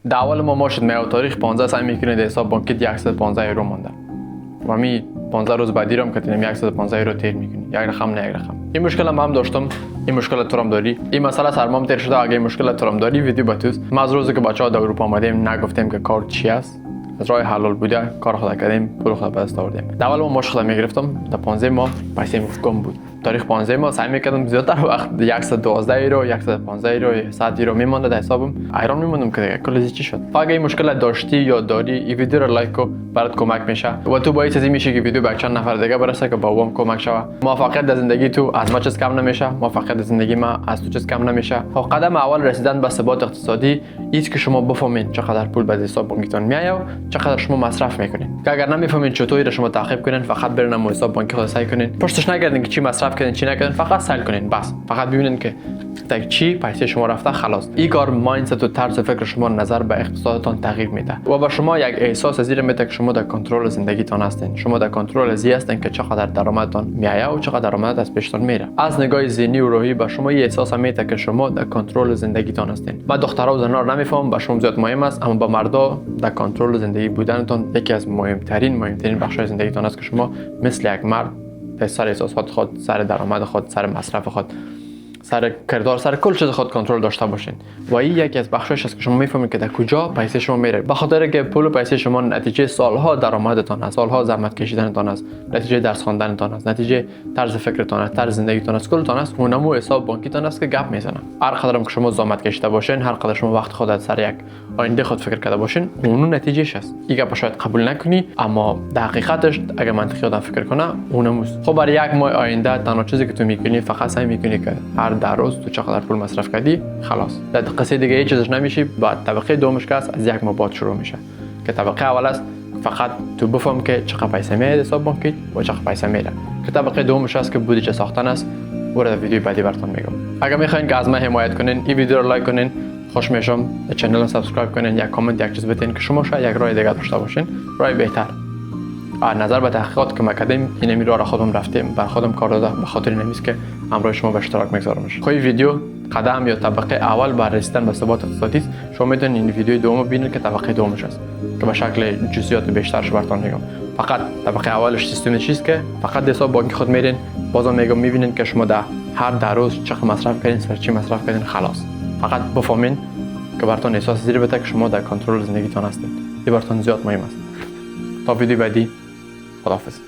در اول ما شد میاد تاریخ 15 سعی میکنید حساب بانکیت 115 یورو مونده و می 15 روز بعدی رو کردیم 115 یورو تیر میکنی. یک رقم نه یک رقم. این مشکل هم داشتم، این مشکل تو هم داری. این مسئله سرمام تیر شده. اگه این مشکل تو هم داری ویدیو بتوس. ما از روزی که بچه‌ها در اروپا آمدیم نگفتیم که کار چی است. از راه حلال بوده کار خود کردیم، پول خود به دست آوردیم. در اول ما مشکل میگرفتم در 15 ماه پیسه گم بود. تاریخ 15 ماه سعی میکردم زیادتر وقت 112 یورو 115 یورو 100 یورو میمونده در حسابم. حیران میموندم که کل چی شد. اگه این مشکل داشتی یا داری این ویدیو رو لایک کو برات کمک میشه و تو باعث میشه که ویدیو به چند نفر دیگه برسه که بابام کمک شوه. موفقیت در زندگی تو از ما چیز کم نمیشه، موفقیت در زندگی ما از تو چیز کم نمیشه. قدم اول رسیدن به ثبات اقتصادی است که شما بفهمین چقدر پول به حساب بانکیتون میاد، چقدر شما مصرف میکنین. اگر نمیفهمین چطوری رو شما تعقیب کنین، فقط برین و حساب بانکی خود سعی کنین. پرسش نکردین که چی مصرف کردین چی نکردین، فقط سعی کنین. بس فقط ببینین که تا چی پیسه شما رفته خلاص. این کار مایندست و طرز فکر شما نظر به اقتصادتان تغییر میده و به شما یک احساس از این میده که شما در کنترل زندگیتان هستین. شما در کنترل از هستین که چقدر درآمدتان میآید و چقدر درآمد از پیشتان میره. از نگاه ذهنی و روحی به شما این احساس میده که شما در کنترل زندگیتان هستین. ما دخترها و زنها نمیفهمم، به شما زیاد مهم است، اما با مردا در کنترل زندگی بودنتان یکی از مهمترین بخش‌های زندگیتان است که شما مثل یک مرد سر احساسات خود، سر درآمد خود، سر مصرف خود، سر کردار، سر کل چیز خود کنترل داشته باشین. و این یکی از بخشش است که شما میفهمید که در کجا پیسه شما میره. به خاطر که پول و پیسه شما نتیجه سالها درآمدتان است، سالها زحمت کشیدنتان است، نتیجه درس خواندنتان است، نتیجه طرز فکرتان است، طرز زندگیتان است، کلتان است. اونمو حساب بانکیتان است که گپ میزنه. هر قدرم که شما زحمت کشیده باشین، هر قدر شما وقت خودت سر یک آینده خود فکر کرده باشین، اون نتیجهش است. این گپ شاید قبول نکنی، اما در حقیقتش اگه منطقی آدم فکر کنه اونموست. خب برای یک ماه آینده تنها چیزی که تو میکنی فقط سعی میکنی که هر روز تو چقدر پول مصرف کردی خلاص. در قصه دیگه هیچ چیزش نمیشی. بعد طبقه دومش که از یک ماه بعد شروع میشه که طبقه اول است فقط تو بفهم که چقدر پیسه میاد حساب بانکیت و چقدر پیسه میره، که طبقه دومش است که بودجه ساختن است. برای ویدیو بعدی براتون میگم. اگر میخواین که از من حمایت کنین این ویدیو رو لایک کنین، خوش میشم. چنل رو سابسکرایب کنین، یک کامنت یک چیز بتین که شما شاید یک راه دیگه داشته باشین، راه بهتر. نظر به تحقیقات که ما کردیم این راه را خودم رفتیم، بر خودم کار داده، به خاطر نمیست که همراه شما به اشتراک میگذارمش. خب این ویدیو قدم یا طبقه اول بر رسیدن به ثبات اقتصادی است. شما میتونید این ویدیو دوم ببینید که طبقه دومش است که به شکل جزئیات بیشترش براتون میگم. فقط طبقه اولش سیستم چیست که فقط حساب بانکی خود میرین، بازم میگم میبینین که شما هر روز چقدر مصرف کردین، سر چی مصرف کردین خلاص. فقط بفهمین که براتون احساس زیر بده که شما در کنترل زندگیتان هستید. این براتون زیاد مهم است. تا ویدیو بعدی خداحافظ.